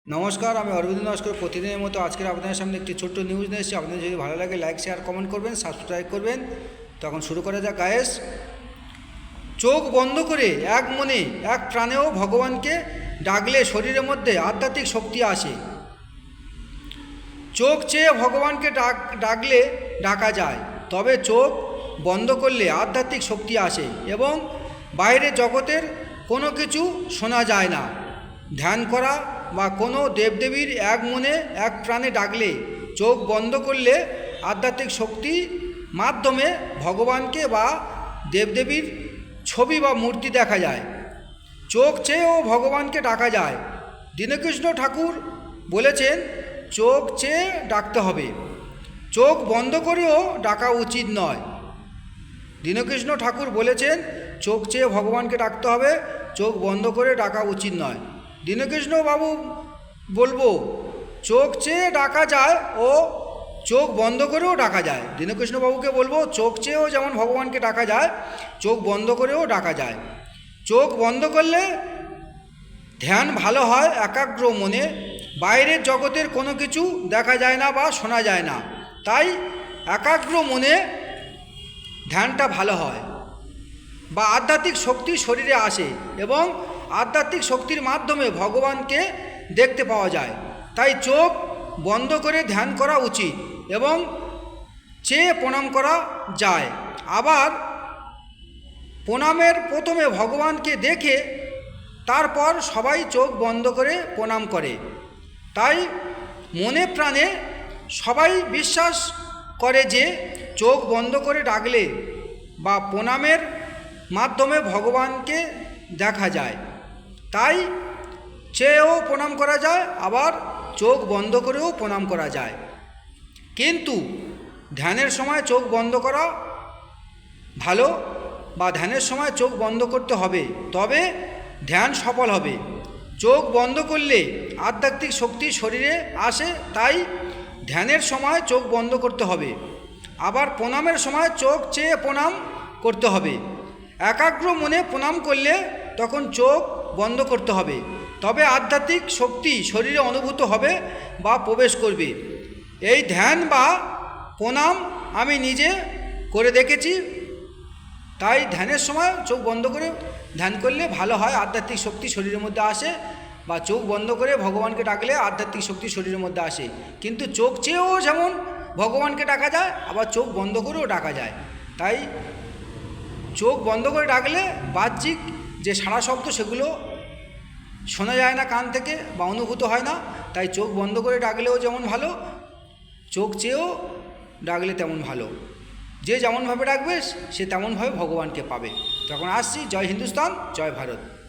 নমস্কার, আমি অরবিন্দ নস্কর। প্রতিদিনের মতো আজকের আপনাদের সামনে একটি ছোট্ট নিউজ নিয়ে এসেছি। আপনাদের যদি ভালো লাগে লাইক শেয়ার কমেন্ট করবেন, সাবস্ক্রাইব করবেন। তখন শুরু করা যাক গায়েস। চোখ বন্ধ করে এক মনে এক প্রাণেও ভগবানকে ডাকলে শরীরের মধ্যে আধ্যাত্মিক শক্তি আসে। চোখ চেয়ে ভগবানকে ডাকলে ডাকা যায়, তবে চোখ বন্ধ করলে আধ্যাত্মিক শক্তি আসে এবং বাইরের জগতের কোনো কিছু শোনা যায় না। ধ্যান করা বা কোনো দেবদেবীর এক মনে এক প্রাণে ডাকলে, চোখ বন্ধ করলে আধ্যাত্মিক শক্তির মাধ্যমে ভগবানকে বা দেবদেবীর ছবি বা মূর্তি দেখা যায়। চোখ চেয়েও ভগবানকে ডাকা যায়। দীনকৃষ্ণ ঠাকুর বলেছেন, চোখ চেয়ে ডাকতে হবে, চোখ বন্ধ করেও ডাকা উচিত নয়। দীনকৃষ্ণ ঠাকুর বলেছেন, চোখ চেয়ে ভগবানকে ডাকতে হবে, চোখ বন্ধ করে ডাকা উচিত নয়। দীনকৃষ্ণ বাবু বলবো, চোখ চেয়ে ডাকা যায় ও চোখ বন্ধ করেও ডাকা যায়। দীনকৃষ্ণ বাবুকে বলবো, চোখ চেয়েও যেমন ভগবানকে ডাকা যায়, চোখ বন্ধ করেও ডাকা যায়। চোখ বন্ধ করলে ধ্যান ভালো হয় একাগ্র মনে। বাইরের জগতের কোনো কিছু দেখা যায় না বা শোনা যায় না, তাই একাগ্র মনে ধ্যানটা ভালো হয় বা আধ্যাত্মিক শক্তি শরীরে আসে এবং আধ্যাত্মিক শক্তির মাধ্যমে ভগবানকে দেখতে পাওয়া যায়। তাই চোখ বন্ধ করে ধ্যান করা উচিত এবং চেয়ে প্রণাম করা যায়। আবার প্রণামের প্রথমে ভগবানকে দেখে তারপর সবাই চোখ বন্ধ করে প্রণাম করে। তাই মনে প্রাণে সবাই বিশ্বাস করে যে চোখ বন্ধ করে ডাকলে বা প্রণামের মাধ্যমে ভগবানকে দেখা যায়। তাই চেয়েও প্রণাম করা যায়, আবার চোখ বন্ধ করেও প্রণাম করা যায়। কিন্তু ধ্যানের সময় চোখ বন্ধ করা ভালো বা ধ্যানের সময় চোখ বন্ধ করতে হবে, তবে ধ্যান সফল হবে। চোখ বন্ধ করলে আধ্যাত্মিক শক্তি শরীরে আসে, তাই ধ্যানের সময় চোখ বন্ধ করতে হবে। আবার প্রণামের সময় চোখ চেয়ে প্রণাম করতে হবে। একাগ্র মনে প্রণাম করলে তখন চোখ বন্ধ করতে হবে, তবে আধ্যাত্মিক শক্তি শরীরে অনুভূত হবে বা প্রবেশ করবে। এই ধ্যান বা প্রণাম আমি নিজে করে দেখেছি। তাই ধ্যানের সময় চোখ বন্ধ করে ধ্যান করলে ভালো হয়, আধ্যাত্মিক শক্তি শরীরের মধ্যে আসে বা চোখ বন্ধ করে ভগবানকে ডাকলে আধ্যাত্মিক শক্তি শরীরের মধ্যে আসে। কিন্তু চোখ চেয়েও যেমন ভগবানকে ডাকা যায়, আবার চোখ বন্ধ করেও ডাকা যায়। তাই চোখ বন্ধ করে ডাকলে বাহ্যিক যে সারা শব্দ সেগুলো শোনা যায় না কান থেকে বা অনুভূত হয় না। তাই চোখ বন্ধ করে ডাকলেও যেমন ভালো, চোখ চেয়েও ডাকলে তেমন ভালো। যে যেমনভাবে ডাকবে সে তেমনভাবে ভগবানকে পাবে। তখন আসছি। জয় হিন্দুস্তান, জয় ভারত।